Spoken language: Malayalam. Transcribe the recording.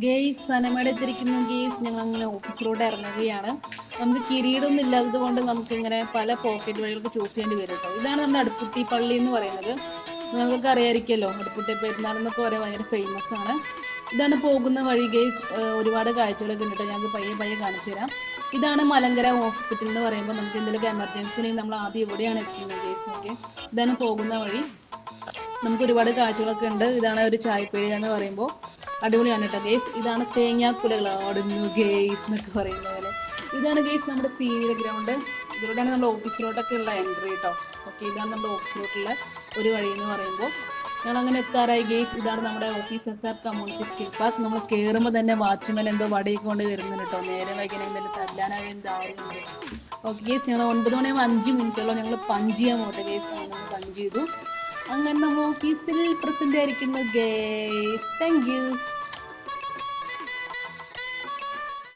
Guys സനമയുടെ എത്തിരിക്കുന്നു guys. ഞങ്ങൾ അങ്ങനെ ഓഫീസിലോട്ട് ഇറങ്ങുകയാണ്. നമുക്ക് കിരീടമൊന്നും ഇല്ലാത്തത് കൊണ്ട് നമുക്ക് ഇങ്ങനെ പല പോക്കറ്റ് വഴികൾക്ക് ചൂസ് ചെയ്യേണ്ടി വരും കേട്ടോ. ഇതാണ് നമ്മുടെ അടുപ്പുട്ടി പള്ളി എന്ന് പറയുന്നത്. നിങ്ങൾക്കൊക്കെ അറിയാമായിരിക്കുമല്ലോ, അടുപ്പുട്ടി പെരുന്നാൾ എന്നൊക്കെ പറയാൻ ഭയങ്കര ഫേമസ് ആണ്. ഇതാണ് പോകുന്ന വഴി ഗെയ്സ്. ഒരുപാട് കാഴ്ചകളൊക്കെ ഉണ്ട് കേട്ടോ. ഞങ്ങൾക്ക് പയ്യെ പയ്യെ കാണിച്ചു തരാം. ഇതാണ് മലങ്കര ഹോസ്പിറ്റൽ എന്ന് പറയുമ്പോൾ നമുക്ക് എന്തെങ്കിലുമൊക്കെ എമർജൻസി ഉണ്ടെങ്കിൽ നമ്മൾ ആദ്യം എവിടെയാണ് എത്തുന്നത് ഗെയ്സ്. ഓക്കെ, ഇതാണ് പോകുന്ന വഴി. നമുക്ക് ഒരുപാട് കാഴ്ചകളൊക്കെ ഉണ്ട്. ഇതാണ് ഒരു ചായപ്പീടിക എന്ന് പറയുമ്പോൾ അടിപൊളിയാണ് കേട്ടോ ഗെയ്സ്. ഇതാണ് തേങ്ങാക്കുലകൾ ആടുന്നു ഗെയ്സ് എന്നൊക്കെ പറയുന്ന പോലെ. ഇതാണ് ഗെയ്സ് നമ്മുടെ സീനിയർ ഗ്രൗണ്ട്. ഇതിലൂടെയാണ് നമ്മുടെ ഓഫീസിലോട്ടൊക്കെ ഉള്ള എൻട്രി കേട്ടോ. ഓക്കെ, ഇതാണ് നമ്മുടെ ഓഫീസിലോട്ടുള്ള ഒരു വഴി എന്ന് പറയുമ്പോൾ ഞങ്ങൾ അങ്ങനെ എത്താറായി ഗെയ്സ്. ഇതാണ് നമ്മുടെ office, SR community skill park. നമ്മൾ കയറുമ്പോൾ തന്നെ വാച്ച്മാൻ എന്തോ വടിയൊക്കെ കൊണ്ട് വരുന്നുണ്ട് കേട്ടോ. നേരെ വൈകിനെ എന്തെങ്കിലും തല്ലാനായി എന്താറുണ്ട്. ഓക്കെ ഗെയ്സ്, ഞങ്ങൾ 9 മണിയാകുമ്പോൾ 5 മിനിറ്റുള്ളൂ. ഞങ്ങൾ പഞ്ച് ചെയ്യാൻ പോട്ടെ ഗെയ്സ്. നമ്മൾ പഞ്ച് ചെയ്തു. അങ്ങനെ നമ്മൾ ഓഫീസിൽ പ്രസന്റ് ആയിരിക്കുന്നു ഗെയ്സ്. Thank you.